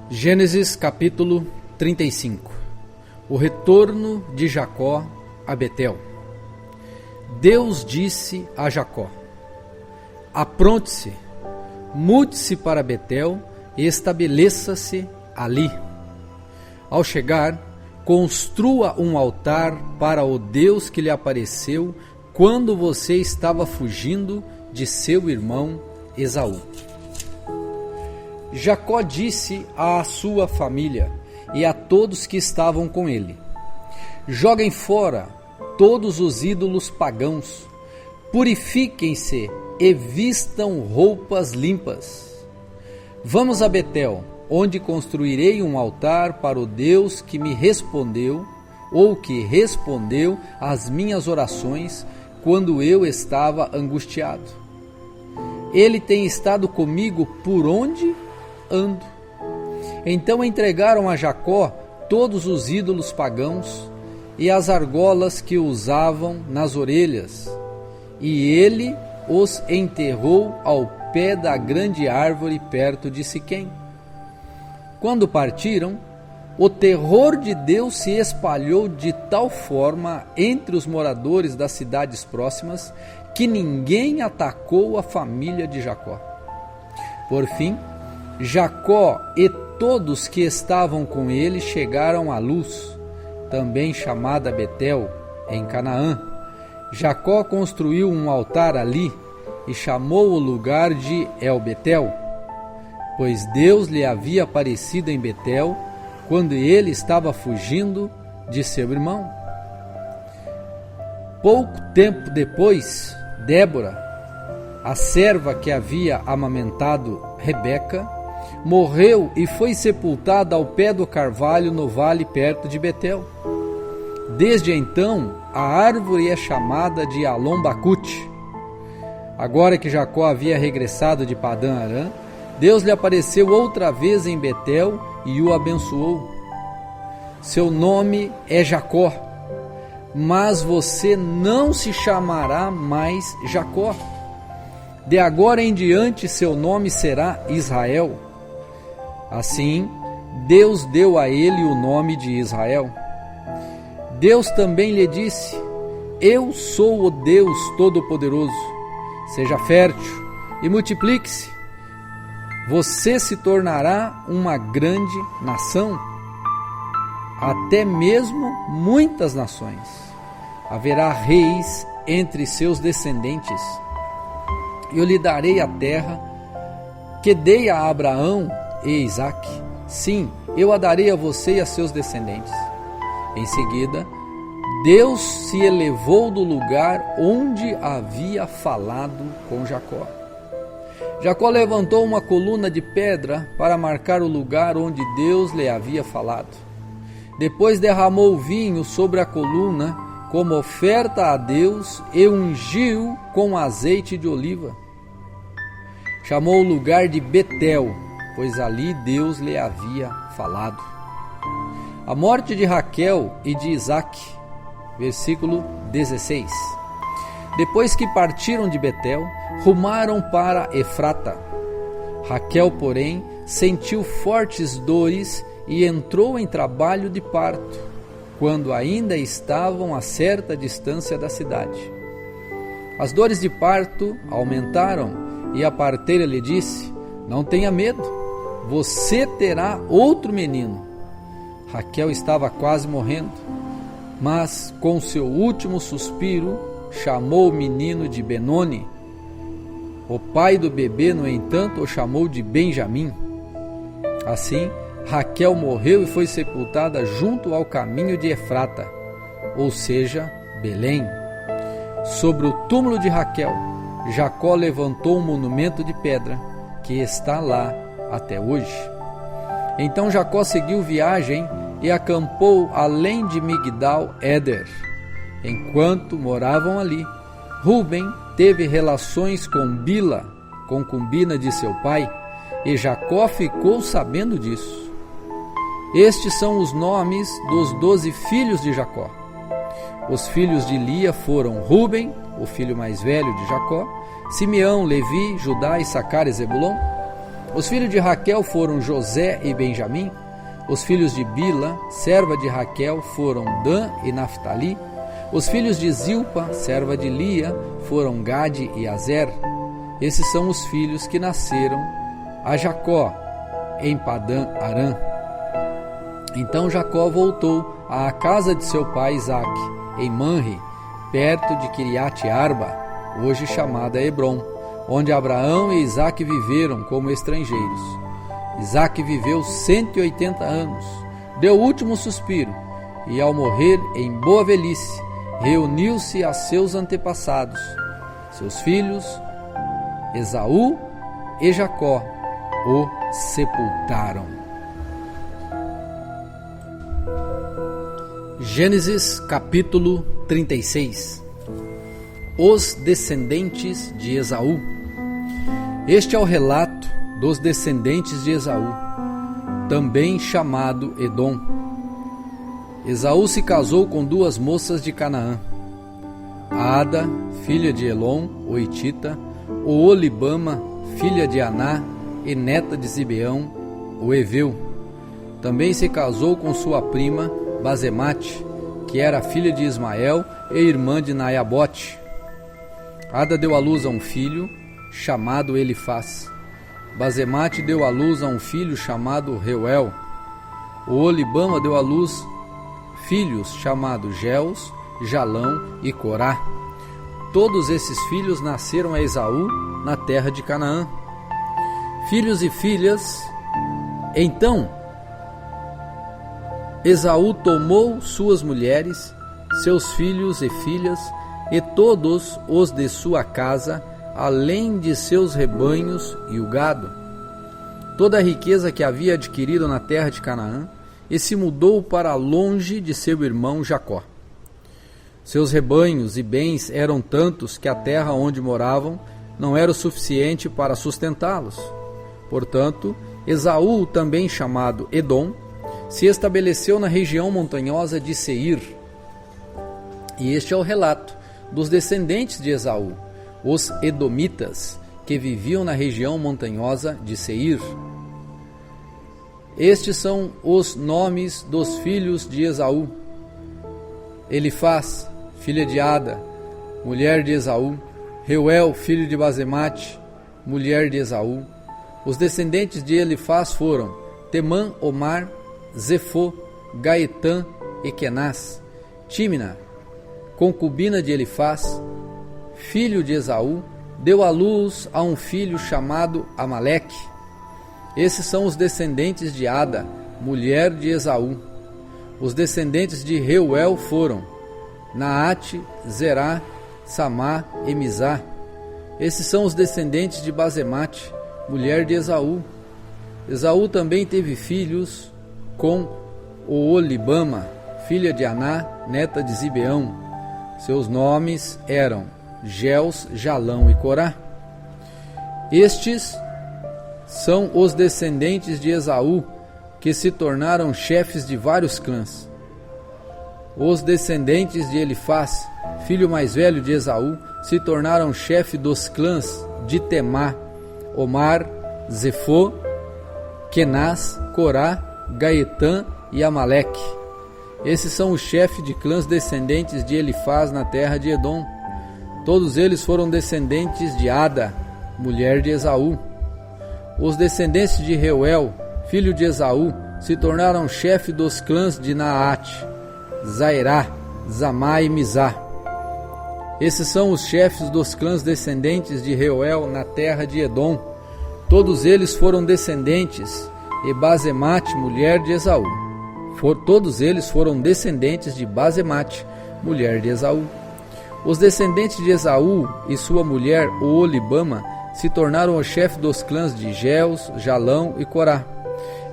Gênesis capítulo 35. O retorno de Jacó a Betel. Deus disse a Jacó: apronte-se, mude-se para Betel e estabeleça-se ali. Ao chegar, construa um altar para o Deus que lhe apareceu quando você estava fugindo de seu irmão Esaú. Jacó disse à sua família e a todos que estavam com ele: joguem fora todos os ídolos pagãos, purifiquem-se e vistam roupas limpas. Vamos a Betel, onde construirei um altar para o Deus que me respondeu, ou que respondeu às minhas orações quando eu estava angustiado. Ele tem estado comigo por onde ando. Então entregaram a Jacó todos os ídolos pagãos e as argolas que usavam nas orelhas, e ele os enterrou ao pé da grande árvore perto de Siquém. Quando partiram, o terror de Deus se espalhou de tal forma entre os moradores das cidades próximas que ninguém atacou a família de Jacó. Por fim, Jacó e todos que estavam com ele chegaram à Luz, também chamada Betel, em Canaã. Jacó construiu um altar ali e chamou o lugar de El-Betel, pois Deus lhe havia aparecido em Betel quando ele estava fugindo de seu irmão. Pouco tempo depois, Débora, a serva que havia amamentado Rebeca, morreu e foi sepultada ao pé do carvalho no vale perto de Betel. Desde então, a árvore é chamada de Alon-Bacute. Agora que Jacó havia regressado de Padã-Arã, Deus lhe apareceu outra vez em Betel e o abençoou. Seu nome é Jacó, mas você não se chamará mais Jacó. De agora em diante seu nome será Israel. Assim, Deus deu a ele o nome de Israel. Deus também lhe disse: eu sou o Deus Todo-Poderoso. Seja fértil e multiplique-se. Você se tornará uma grande nação, até mesmo muitas nações. Haverá reis entre seus descendentes. Eu lhe darei a terra que dei a Abraão e Isaque. Sim, eu a darei a você e a seus descendentes. Em seguida, Deus se elevou do lugar onde havia falado com Jacó. Jacó levantou uma coluna de pedra para marcar o lugar onde Deus lhe havia falado. Depois derramou vinho sobre a coluna como oferta a Deus e ungiu com azeite de oliva. Chamou o lugar de Betel, pois ali Deus lhe havia falado. A morte de Raquel e de Isaque, versículo 16. Depois que partiram de Betel, rumaram para Efrata. Raquel, porém, sentiu fortes dores e entrou em trabalho de parto, quando ainda estavam a certa distância da cidade. As dores de parto aumentaram e a parteira lhe disse: não tenha medo, você terá outro menino. Raquel estava quase morrendo, mas com seu último suspiro chamou o menino de Benoni. O pai do bebê, no entanto, o chamou de Benjamim. Assim, Raquel morreu e foi sepultada junto ao caminho de Efrata, ou seja, Belém. Sobre o túmulo de Raquel, Jacó levantou um monumento de pedra, que está lá até hoje. Então Jacó seguiu viagem e acampou além de Migdal-Éder. Enquanto moravam ali, Ruben teve relações com Bila, concubina de seu pai, e Jacó ficou sabendo disso. Estes são os nomes dos 12 filhos de Jacó. Os filhos de Lia foram Ruben, o filho mais velho de Jacó, Simeão, Levi, Judá, Issacar e Zebulon. Os filhos de Raquel foram José e Benjamim. Os filhos de Bila, serva de Raquel, foram Dan e Naftali. Os filhos de Zilpa, serva de Lia, foram Gade e Azer. Esses são os filhos que nasceram a Jacó em Padã Arã. Então Jacó voltou à casa de seu pai Isaque, em Manre, perto de Quiriate Arba, hoje chamada Hebrom, onde Abraão e Isaque viveram como estrangeiros. Isaque viveu 180 anos, deu o último suspiro, e ao morrer em boa velhice, reuniu-se a seus antepassados, seus filhos, Esaú e Jacó, o sepultaram. Gênesis capítulo 36. Os descendentes de Esaú. Este é o relato dos descendentes de Esaú, também chamado Edom. Esaú se casou com duas moças de Canaã, Ada, filha de Elon, o Hitita, Oolibama, filha de Aná e neta de Zibeão, o Eveu. Também se casou com sua prima Basemate, que era filha de Ismael e irmã de Naiabote. Ada deu à luz a um filho, chamado Elifaz. Basemate deu à luz a um filho chamado Reuel. Oolibama deu à luz filhos chamados Geus, Jalão e Corá. Todos esses filhos nasceram a Esaú na terra de Canaã. Filhos e filhas. Então Esaú tomou suas mulheres, seus filhos e filhas, e todos os de sua casa, além de seus rebanhos e o gado, toda a riqueza que havia adquirido na terra de Canaã, e se mudou para longe de seu irmão Jacó. Seus rebanhos e bens eram tantos que a terra onde moravam não era o suficiente para sustentá-los. Portanto, Esaú, também chamado Edom, se estabeleceu na região montanhosa de Seir. E este é o relato dos descendentes de Esaú, os edomitas, que viviam na região montanhosa de Seir. Estes são os nomes dos filhos de Esaú: Elifaz, filha de Ada, mulher de Esaú; Reuel, filho de Basemate, mulher de Esaú. Os descendentes de Elifaz foram Temã, Omar, Zefô, Gaetã e Kenaz. Tímina, concubina de Elifaz, filho de Esaú, deu à luz a um filho chamado Amaleque. Esses são os descendentes de Ada, mulher de Esaú. Os descendentes de Reuel foram Naate, Zerá, Samá e Mizá. Esses são os descendentes de Basemate, mulher de Esaú. Esaú também teve filhos com Oolibama, filha de Aná, neta de Zibeão. Seus nomes eram Geus, Jalão e Corá. Estes são os descendentes de Esaú, que se tornaram chefes de vários clãs. Os descendentes de Elifaz, filho mais velho de Esaú, se tornaram chefe dos clãs de Temá, Omar, Zefô, Kenaz, Corá, Gaetã e Amaleque. Esses são os chefes de clãs descendentes de Elifaz na terra de Edom. Todos eles foram descendentes de Ada, mulher de Esaú. Os descendentes de Reuel, filho de Esaú, se tornaram chefe dos clãs de Naate, Zairá, Zamá e Mizá. Esses são os chefes dos clãs descendentes de Reuel na terra de Edom. Todos eles foram descendentes de Basemate, mulher de Esaú. Todos eles foram descendentes de Basemate, mulher de Esaú. Os descendentes de Esaú e sua mulher Oolibama se tornaram os chefes dos clãs de Geus, Jalão e Corá.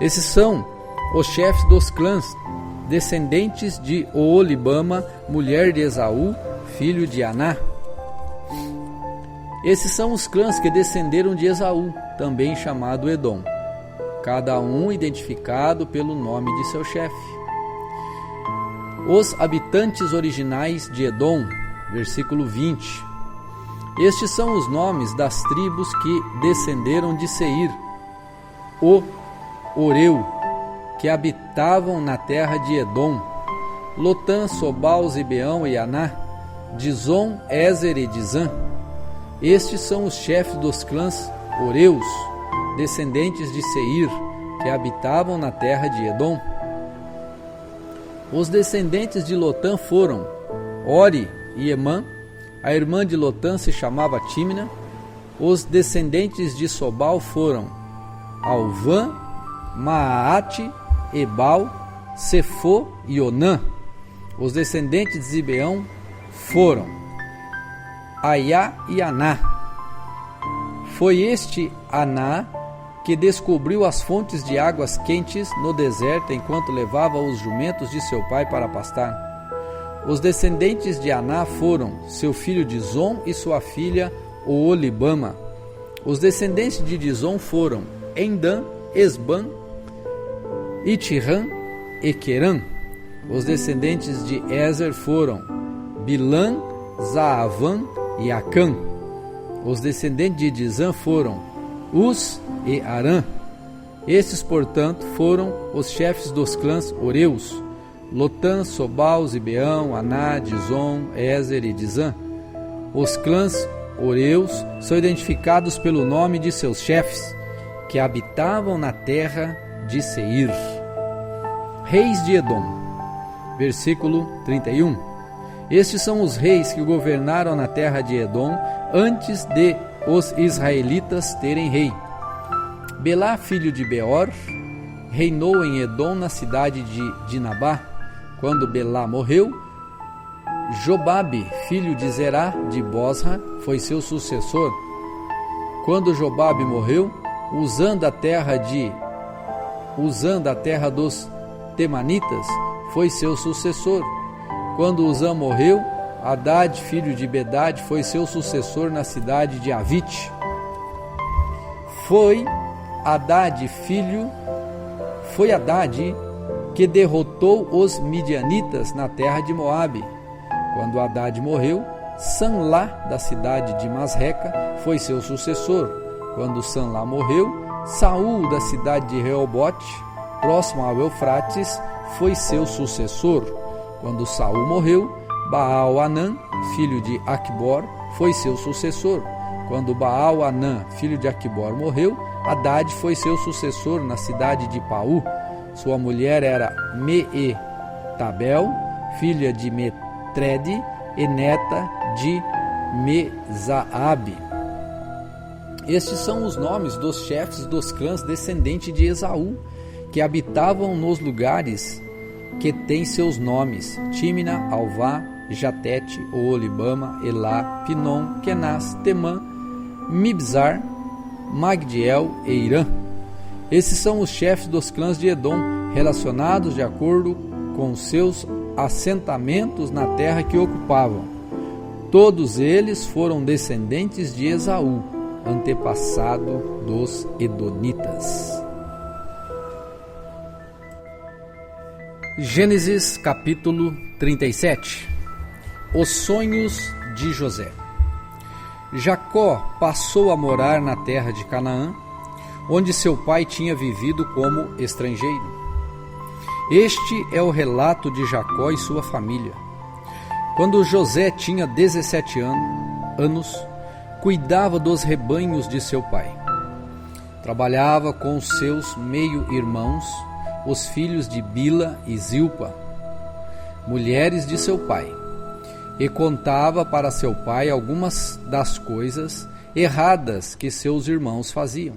Esses são os chefes dos clãs descendentes de Oolibama, mulher de Esaú, filho de Aná. Esses são os clãs que descenderam de Esaú, também chamado Edom, cada um identificado pelo nome de seu chefe. Os habitantes originais de Edom, versículo 20. Estes são os nomes das tribos que descenderam de Seir. o Oreu, que habitavam na terra de Edom, Lotã, Sobal, Zibeão e Aná, Dizon, Ézer e Dizã. Estes são os chefes dos clãs Oreus, descendentes de Seir, que habitavam na terra de Edom. Os descendentes de Lotã foram Ori e Emã. A irmã de Lotã se chamava Tímina. Os descendentes de Sobal foram Alvã, Maate, Ebal, Sefo e Onã. Os descendentes de Zibeão foram Aiá e Aná. Foi este Aná que descobriu as fontes de águas quentes no deserto enquanto levava os jumentos de seu pai para pastar. Os descendentes de Aná foram seu filho Dizon e sua filha Oolibama. Os descendentes de Dizon foram Endã, Esban, Itirã e Querã. Os descendentes de Ézer foram Bilã, Zaavã e Acã. Os descendentes de Dizã foram Uz e Arã. Estes, portanto, foram os chefes dos clãs Oreus: Lotã, Sobal, Zibeão, Aná, Dizon, Ézer e Dizã. Os clãs Oreus são identificados pelo nome de seus chefes, que habitavam na terra de Seir. Reis de Edom. Versículo 31. Estes são os reis que governaram na terra de Edom antes de os israelitas terem rei. Belá, filho de Beor, reinou em Edom na cidade de Dinabá. Quando Belá morreu, Jobabe, filho de Zerá de Bosra, foi seu sucessor. Quando Jobabe morreu, Uzã da terra dos Temanitas, foi seu sucessor. Quando Uzã morreu, Hadad, filho de Bedade, foi seu sucessor na cidade de Avite. Foi Hadad que derrotou os midianitas na terra de Moabe. Quando Hadad morreu, Sanlá, da cidade de Masreca, foi seu sucessor. Quando Sanlá morreu, Saul, da cidade de Reobote, próximo ao Eufrates, foi seu sucessor. Quando Saul morreu, Baal-Anã, filho de Aqubor, foi seu sucessor. Quando Baal-Anã, filho de Aqubor, morreu, Hadad foi seu sucessor na cidade de Paú. Sua mulher era Meetabel, filha de Metrede e neta de Mezaabe. Estes são os nomes dos chefes dos clãs descendentes de Esaú, que habitavam nos lugares que têm seus nomes: Tímina, Alvá, Jatete, Oolibama, Elá, Pinom, Kenaz, Temã, Mibzar, Magdiel e Irã. Esses são os chefes dos clãs de Edom, relacionados de acordo com seus assentamentos na terra que ocupavam. Todos eles foram descendentes de Esaú, antepassado dos Edonitas. Gênesis capítulo 37. Os sonhos de José. Jacó passou a morar na terra de Canaã, onde seu pai tinha vivido como estrangeiro. Este é o relato de Jacó e sua família. Quando José tinha 17 anos, cuidava dos rebanhos de seu pai. Trabalhava com os seus meio-irmãos, os filhos de Bila e Zilpa, mulheres de seu pai, e contava para seu pai algumas das coisas erradas que seus irmãos faziam.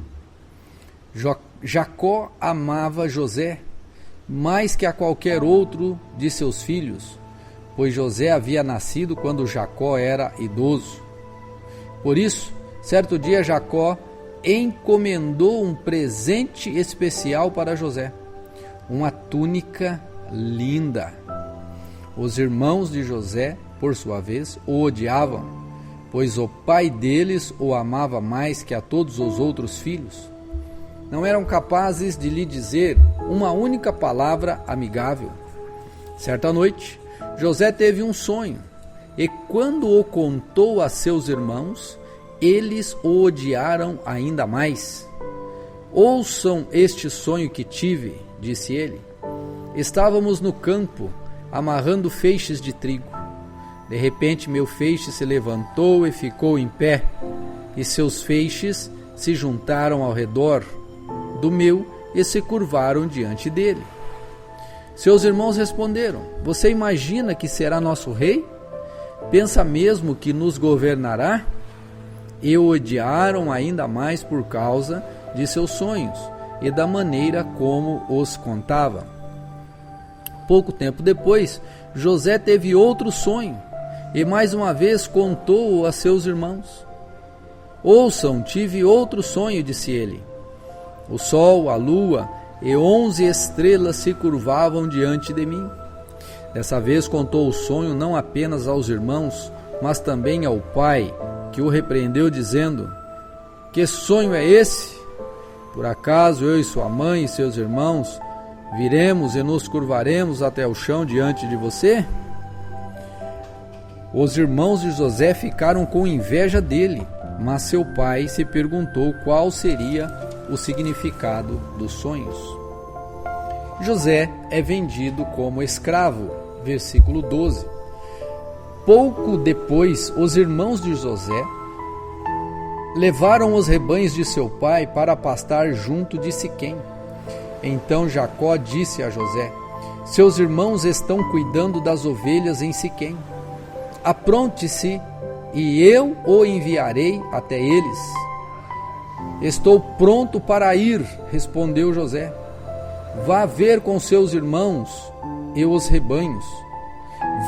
Jacó amava José mais que a qualquer outro de seus filhos, pois José havia nascido quando Jacó era idoso. Por isso, certo dia Jacó encomendou um presente especial para José, uma túnica linda. Os irmãos de José, por sua vez, o odiavam, pois o pai deles o amava mais que a todos os outros filhos. Não eram capazes de lhe dizer uma única palavra amigável. Certa noite, José teve um sonho, e quando o contou a seus irmãos, eles o odiaram ainda mais. ouçam este sonho que tive, disse ele. Estávamos no campo, amarrando feixes de trigo. De repente meu feixe se levantou e ficou em pé, e seus feixes se juntaram ao redor do meu e se curvaram diante dele. Seus irmãos responderam: você imagina que será nosso rei? Pensa mesmo que nos governará? E o odiaram ainda mais por causa de seus sonhos e da maneira como os contava. Pouco tempo depois, José teve outro sonho e mais uma vez contou-o a seus irmãos. Ouçam, tive outro sonho, disse ele. O sol, a lua e 11 estrelas se curvavam diante de mim. Dessa vez contou o sonho não apenas aos irmãos, mas também ao pai, que o repreendeu dizendo: que sonho é esse? Por acaso eu e sua mãe e seus irmãos viremos e nos curvaremos até o chão diante de você? Os irmãos de José ficaram com inveja dele, mas seu pai se perguntou qual seria o significado dos sonhos. José é vendido como escravo, versículo 12. Pouco depois, os irmãos de José levaram os rebanhos de seu pai para pastar junto de Siquém. Então Jacó disse a José: seus irmãos estão cuidando das ovelhas em Siquém. Apronte-se e eu o enviarei até eles. Estou pronto para ir, respondeu José. Vá ver com seus irmãos e os rebanhos.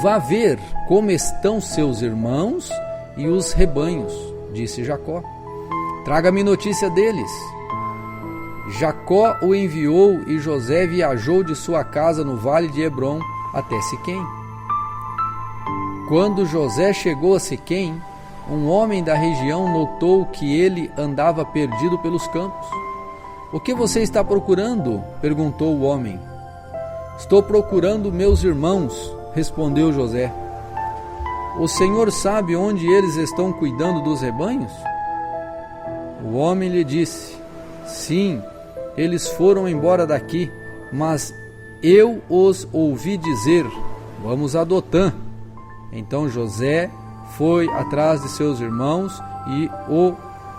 Vá ver como estão seus irmãos e os rebanhos, disse Jacó. Traga-me notícia deles. Jacó o enviou e José viajou de sua casa no vale de Hebrom até Siquém. Quando José chegou a Siquém, um homem da região notou que ele andava perdido pelos campos. O que você está procurando? Perguntou o homem. Estou procurando meus irmãos, respondeu José. O senhor sabe onde eles estão cuidando dos rebanhos? O homem lhe disse: sim, eles foram embora daqui, mas eu os ouvi dizer: vamos a Dotã. Então José foi atrás de seus irmãos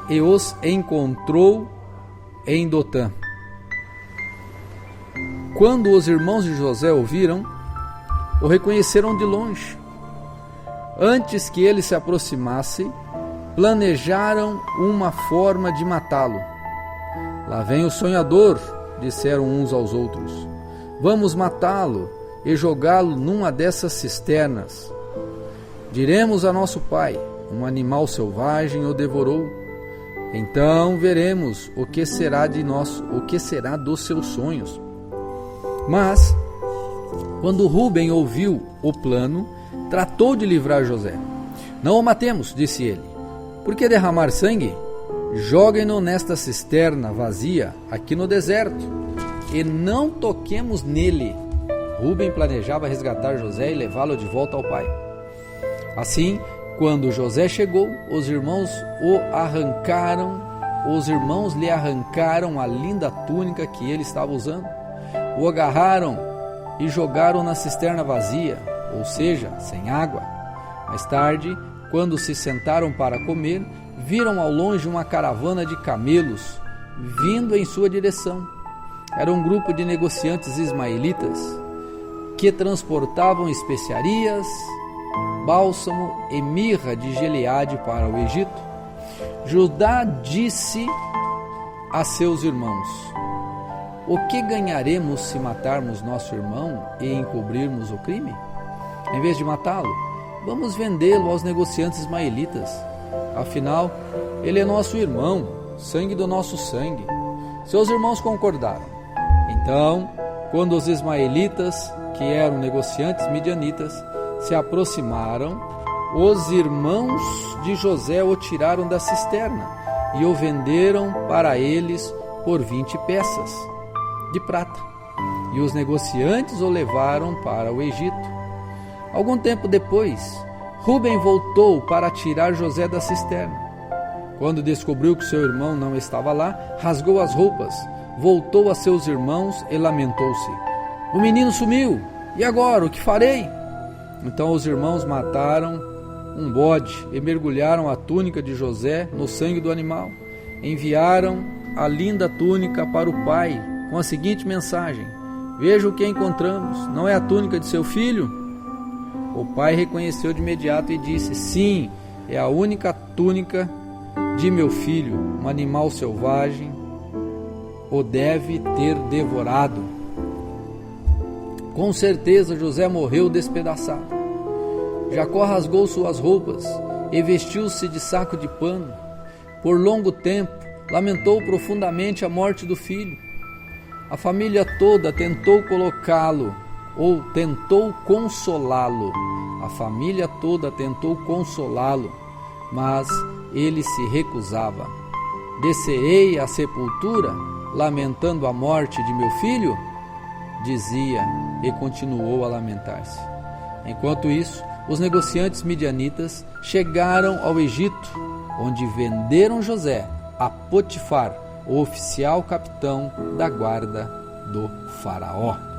e os encontrou em Dotã. Quando os irmãos de José o viram, o reconheceram de longe. Antes que ele se aproximasse, planejaram uma forma de matá-lo. Lá vem o sonhador, disseram uns aos outros. Vamos matá-lo e jogá-lo numa dessas cisternas. Diremos a nosso pai: um animal selvagem o devorou. Então veremos o que será dos seus sonhos. Mas, quando Rúben ouviu o plano, tratou de livrar José. Não o matemos, disse ele. Por que derramar sangue? Joguem-no nesta cisterna vazia, aqui no deserto, e não toquemos nele. Rúben planejava resgatar José e levá-lo de volta ao pai. Assim, quando José chegou, os irmãos lhe arrancaram a linda túnica que ele estava usando, o agarraram e jogaram na cisterna vazia, ou seja, sem água. Mais tarde, quando se sentaram para comer, viram ao longe uma caravana de camelos vindo em sua direção. Era um grupo de negociantes ismaelitas que transportavam especiarias, bálsamo e mirra de Gileade para o Egito. Judá disse a seus irmãos: o que ganharemos se matarmos nosso irmão e encobrirmos o crime? Em vez de matá-lo, vamos vendê-lo aos negociantes ismaelitas. Afinal, ele é nosso irmão, sangue do nosso sangue. Seus irmãos concordaram. Então, quando os ismaelitas, que eram negociantes midianitas, se aproximaram, os irmãos de José o tiraram da cisterna e o venderam para eles por 20 peças de prata. E os negociantes o levaram para o Egito. Algum tempo depois, Rúben voltou para tirar José da cisterna. Quando descobriu que seu irmão não estava lá, rasgou as roupas, voltou a seus irmãos e lamentou-se. O menino sumiu, e agora, o que farei? Então os irmãos mataram um bode e mergulharam a túnica de José no sangue do animal. Enviaram a linda túnica para o pai com a seguinte mensagem: veja o que encontramos, não é a túnica de seu filho? O pai reconheceu de imediato e disse: sim, é a única túnica de meu filho. Um animal selvagem o deve ter devorado. Com certeza José morreu despedaçado. Jacó rasgou suas roupas e vestiu-se de saco de pano. Por longo tempo lamentou profundamente a morte do filho. A família toda tentou colocá-lo, ou tentou consolá-lo. A família toda tentou consolá-lo, mas ele se recusava. Descerei à sepultura, lamentando a morte de meu filho? Dizia, e continuou a lamentar-se. Enquanto isso, os negociantes midianitas chegaram ao Egito, onde venderam José a Potifar, o oficial capitão da guarda do faraó.